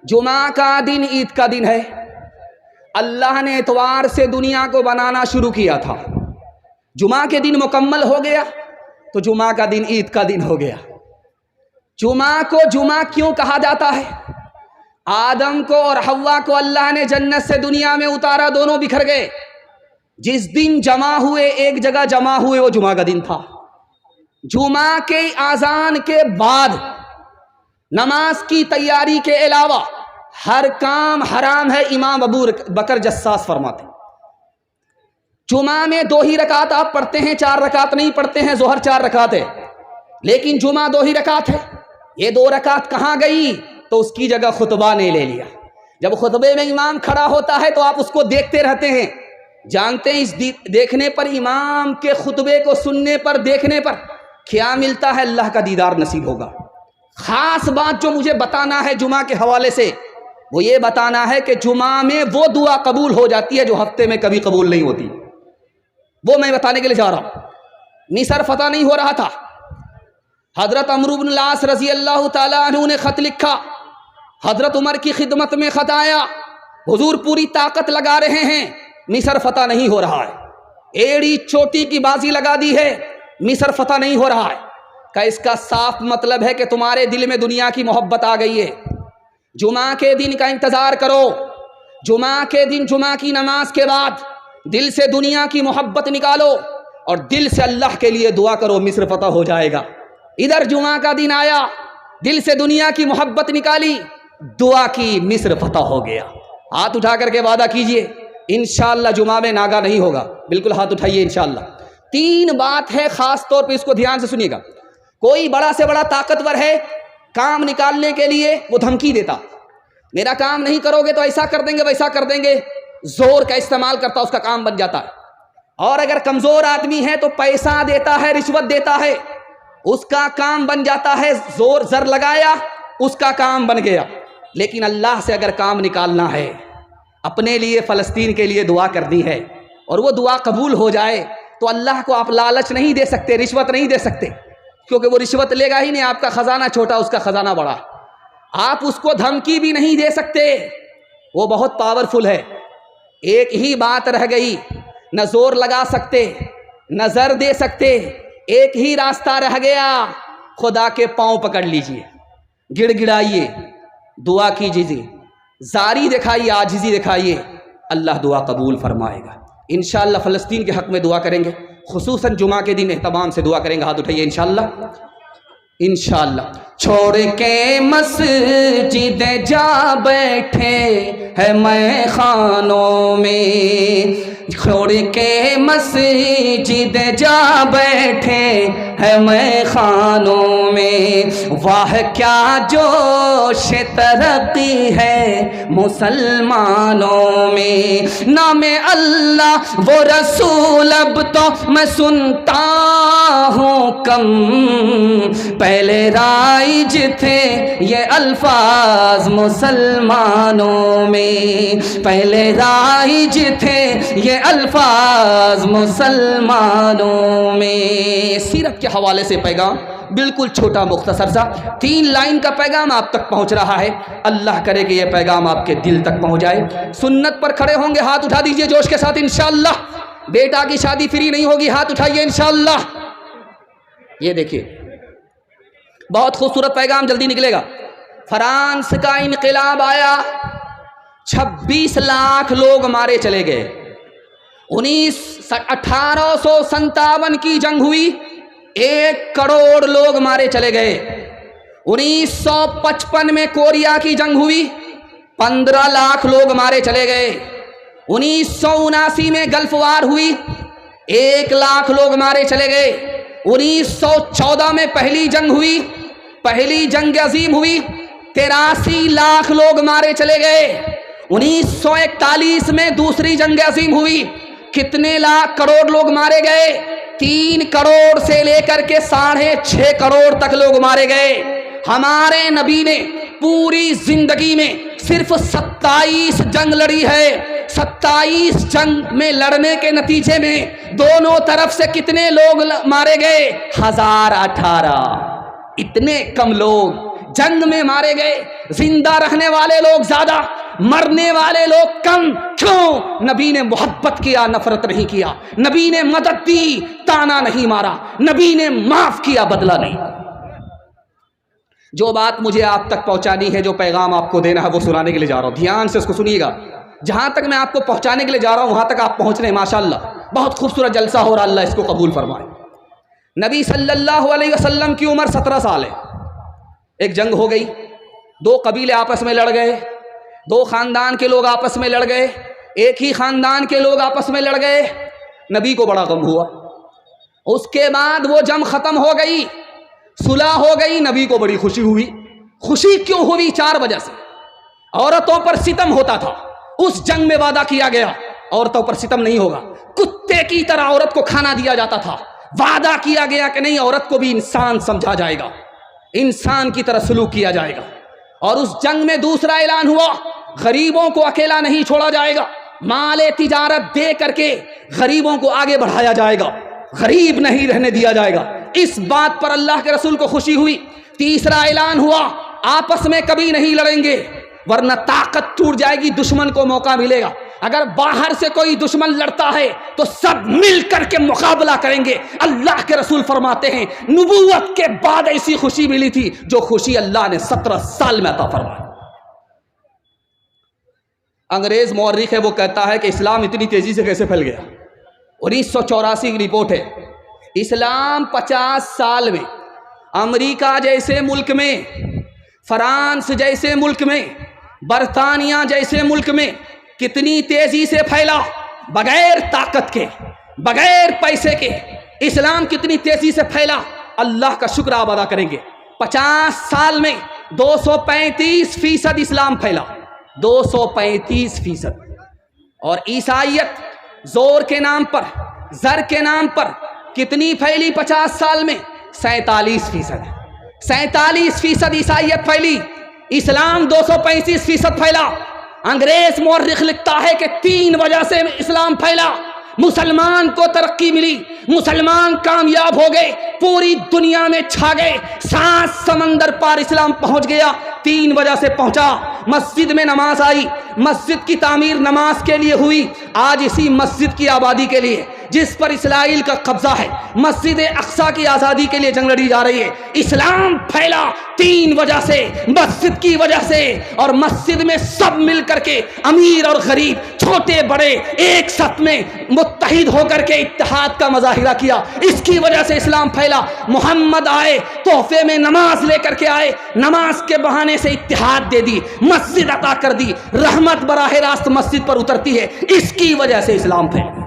جمعہ کا دن عید کا دن ہے. اللہ نے اتوار سے دنیا کو بنانا شروع کیا تھا. جمعہ کے دن مکمل ہو گیا تو جمعہ کا دن عید کا دن ہو گیا. جمعہ کو جمعہ کیوں کہا جاتا ہے؟ آدم کو اور حوا کو اللہ نے جنت سے دنیا میں اتارا، دونوں بکھر گئے. جس دن جمع ہوئے، ایک جگہ جمع ہوئے، وہ جمعہ کا دن تھا. جمعہ کے اذان کے بعد نماز کی تیاری کے علاوہ ہر کام حرام ہے. امام ابو بکر جساس فرماتے ہیں جمعہ میں 2 ہی رکعت آپ پڑھتے ہیں، 4 رکعت نہیں پڑھتے ہیں. ظہر 4 رکعت ہے لیکن جمعہ 2 ہی رکعت ہے. یہ 2 رکعت کہاں گئی؟ تو اس کی جگہ خطبہ نے لے لیا. جب خطبے میں امام کھڑا ہوتا ہے تو آپ اس کو دیکھتے رہتے ہیں. جانتے ہیں اس دیکھنے پر، امام کے خطبے کو سننے پر، دیکھنے پر کیا ملتا ہے؟ اللہ کا دیدار نصیب ہوگا. خاص بات جو مجھے بتانا ہے جمعہ کے حوالے سے، وہ یہ بتانا ہے کہ جمعہ میں وہ دعا قبول ہو جاتی ہے جو ہفتے میں کبھی قبول نہیں ہوتی. وہ میں بتانے کے لیے جا رہا ہوں. مصر فتح نہیں ہو رہا تھا. حضرت عمرو بن العاص رضی اللہ تعالیٰ عنہ نے خط لکھا. حضرت عمر کی خدمت میں خط آیا، حضور پوری طاقت لگا رہے ہیں، مصر فتح نہیں ہو رہا ہے. ایڑی چوٹی کی بازی لگا دی ہے، مصر فتح نہیں ہو رہا ہے. کہ اس کا صاف مطلب ہے کہ تمہارے دل میں دنیا کی محبت آ گئی ہے. جمعہ کے دن کا انتظار کرو. جمعہ کے دن جمعہ کی نماز کے بعد دل سے دنیا کی محبت نکالو اور دل سے اللہ کے لیے دعا کرو، مصر فتح ہو جائے گا. ادھر جمعہ کا دن آیا، دل سے دنیا کی محبت نکالی، دعا کی، مصر فتح ہو گیا. ہاتھ اٹھا کر کے وعدہ کیجئے انشاءاللہ جمعہ میں ناگا نہیں ہوگا. بالکل ہاتھ اٹھائیے انشاءاللہ. 3 بات ہے خاص طور پہ، اس کو دھیان سے سنیے گا. کوئی بڑا سے بڑا طاقتور ہے، کام نکالنے کے لیے وہ دھمکی دیتا، میرا کام نہیں کرو گے تو ایسا کر دیں گے، ویسا کر دیں گے. زور کا استعمال کرتا، اس کا کام بن جاتا ہے. اور اگر کمزور آدمی ہے تو پیسہ دیتا ہے، رشوت دیتا ہے، اس کا کام بن جاتا ہے. زر لگایا، اس کا کام بن گیا. لیکن اللہ سے اگر کام نکالنا ہے، اپنے لیے فلسطین کے لیے دعا کر دی ہے اور وہ دعا قبول ہو جائے تو اللہ کو آپ لالچ نہیں دے سکتے، رشوت نہیں دے سکتے، کیونکہ وہ رشوت لے گا ہی نہیں. آپ کا خزانہ چھوٹا، اس کا خزانہ بڑا. آپ اس کو دھمکی بھی نہیں دے سکتے، وہ بہت پاورفل ہے. ایک ہی بات رہ گئی، نہ زور لگا سکتے، نہ زر دے سکتے. ایک ہی راستہ رہ گیا، خدا کے پاؤں پکڑ لیجئے، گڑ گڑائیے، دعا کیجیے، زاری دکھائیے، عاجزی دکھائیے، اللہ دعا قبول فرمائے گا. انشاءاللہ فلسطین کے حق میں دعا کریں گے، خصوصاً جمعہ کے دن اہتمام سے دعا کریں گے. ہاتھ اٹھائیے انشاءاللہ. انشاءاللہ. چھوڑ کے مسجد جا بیٹھے ہے میں خانوں میں، چھوڑ کے مسجد جا بیٹھے ہے میں خانوں میں. واہ کیا جوش ترقی ہے مسلمانوں میں. نام اللہ وہ رسول اب تو میں سنتا ہوں کم، پہلے رائج تھے یہ الفاظ مسلمانوں میں، پہلے رائج تھے یہ الفاظ مسلمانوں میں. سیرت کے حوالے سے پیغام بالکل چھوٹا مختصر سا 3 لائن کا پیغام آپ تک پہنچ رہا ہے. اللہ کرے کہ یہ پیغام آپ کے دل تک پہنچ جائے. سنت پر کھڑے ہوں گے، ہاتھ اٹھا دیجئے جوش کے ساتھ انشاءاللہ. بیٹا کی شادی فری نہیں ہوگی، ہاتھ اٹھائیے انشاءاللہ. یہ دیکھیے بہت خوبصورت پیغام جلدی نکلے گا. فرانس کا انقلاب آیا، 26 لاکھ لوگ مارے چلے گئے. 1857 کی جنگ ہوئی، 1 کروڑ لوگ مارے چلے گئے. 1955 میں کوریا کی جنگ ہوئی، 15 لاکھ لوگ مارے چلے گئے. 1979 میں گلف وار ہوئی، 1 لاکھ لوگ مارے چلے گئے. 1914 میں پہلی جنگ ہوئی، پہلی جنگ عظیم ہوئی، 83 لاکھ لوگ مارے چلے گئے. 1941 میں دوسری جنگ عظیم ہوئی، کتنے لاکھ کروڑ لوگ مارے گئے؟ 3 کروڑ سے لے کر کے 6.5 کروڑ تک لوگ مارے گئے. ہمارے نبی نے پوری زندگی میں صرف 27 جنگ لڑی ہے. 27 جنگ میں لڑنے کے نتیجے میں دونوں طرف سے کتنے لوگ مارے گئے؟ 1018. اتنے کم لوگ جنگ میں مارے گئے، زندہ رہنے والے لوگ زیادہ، مرنے والے لوگ کم. کیوں؟ نبی نے محبت کیا، نفرت نہیں کیا. نبی نے مدد دی، تانا نہیں مارا. نبی نے معاف کیا، بدلہ نہیں. جو بات مجھے آپ تک پہنچانی ہے، جو پیغام آپ کو دینا ہے، وہ سنانے کے لیے جا رہا ہوں. دھیان سے اس کو سنیے گا. جہاں تک میں آپ کو پہنچانے کے لیے جا رہا ہوں وہاں تک آپ پہنچ رہے ہیں. ماشاءاللہ بہت خوبصورت جلسہ ہو رہا، اللہ اس کو قبول فرمائے. نبی صلی اللہ علیہ وسلم کی عمر 17 سال ہے. ایک جنگ ہو گئی، دو قبیلے آپس میں لڑ گئے، دو خاندان کے لوگ آپس میں لڑ گئے، ایک ہی خاندان کے لوگ آپس میں لڑ گئے. نبی کو بڑا غم ہوا. اس کے بعد وہ جنگ ختم ہو گئی، صلح ہو گئی. نبی کو بڑی خوشی ہوئی. خوشی کیوں ہوئی؟ 4 وجہ سے. عورتوں پر ستم ہوتا تھا، اس جنگ میں وعدہ کیا گیا عورتوں پر ستم نہیں ہوگا. کتے کی طرح عورت کو کھانا دیا جاتا تھا. وعدہ کیا گیا کہ نہیں، عورت کو بھی انسان سمجھا جائے گا، انسان کی طرح سلوک کیا جائے گا. اور اس جنگ میں دوسرا اعلان ہوا، غریبوں کو اکیلا نہیں چھوڑا جائے گا، مال تجارت دے کر کے غریبوں کو آگے بڑھایا جائے گا، غریب نہیں رہنے دیا جائے گا. اس بات پر اللہ کے رسول کو خوشی ہوئی. تیسرا اعلان ہوا، آپس میں کبھی نہیں لڑیں گے ورنہ طاقت ٹوٹ جائے گی، دشمن کو موقع ملے گا. اگر باہر سے کوئی دشمن لڑتا ہے تو سب مل کر کے مقابلہ کریں گے. اللہ کے رسول فرماتے ہیں نبوت کے بعد ایسی خوشی ملی تھی جو خوشی اللہ نے 17 سال میں عطا فرمائی. انگریز مورخ ہے، وہ کہتا ہے کہ اسلام اتنی تیزی سے کیسے پھیل گیا. 1984 کی رپورٹ ہے. اسلام 50 سال میں امریکہ جیسے ملک میں، فرانس جیسے ملک میں، برطانیہ جیسے ملک میں کتنی تیزی سے پھیلا. بغیر طاقت کے، بغیر پیسے کے اسلام کتنی تیزی سے پھیلا. اللہ کا شکر آپ ادا کریں گے. 50 سال میں 235% اسلام پھیلا، 235%. اور عیسائیت زور کے نام پر، زر کے نام پر کتنی پھیلی 50 سال میں؟ 47%. 47% عیسائیت پھیلی، اسلام 235% پھیلا. انگریز مورخ لکھتا ہے کہ 3 وجہ سے اسلام پھیلا. مسلمان کو ترقی ملی، مسلمان کامیاب ہو گئے، پوری دنیا میں چھا گئے، 7 سمندر پار اسلام پہنچ گیا. 3 وجہ سے پہنچا. مسجد میں نماز آئی، مسجد کی تعمیر نماز کے لیے ہوئی. آج اسی مسجد کی آبادی کے لیے جس پر اسرائیل کا قبضہ ہے، مسجد اقصی کی آزادی کے لیے جنگ لڑی جا رہی ہے. اسلام پھیلا 3 وجہ سے، مسجد کی وجہ سے. اور مسجد میں سب مل کر کے، امیر اور غریب، چھوٹے بڑے، ایک ساتھ میں متحد ہو کر کے اتحاد کا مظاہرہ کیا. اس کی وجہ سے اسلام پھیلا. محمد آئے، تحفے میں نماز لے کر کے آئے، نماز کے بہانے سے اتحاد دے دی، مسجد عطا کر دی، رحمت براہ راست مسجد پر اترتی ہے. اس کی وجہ سے اسلام پھیلا.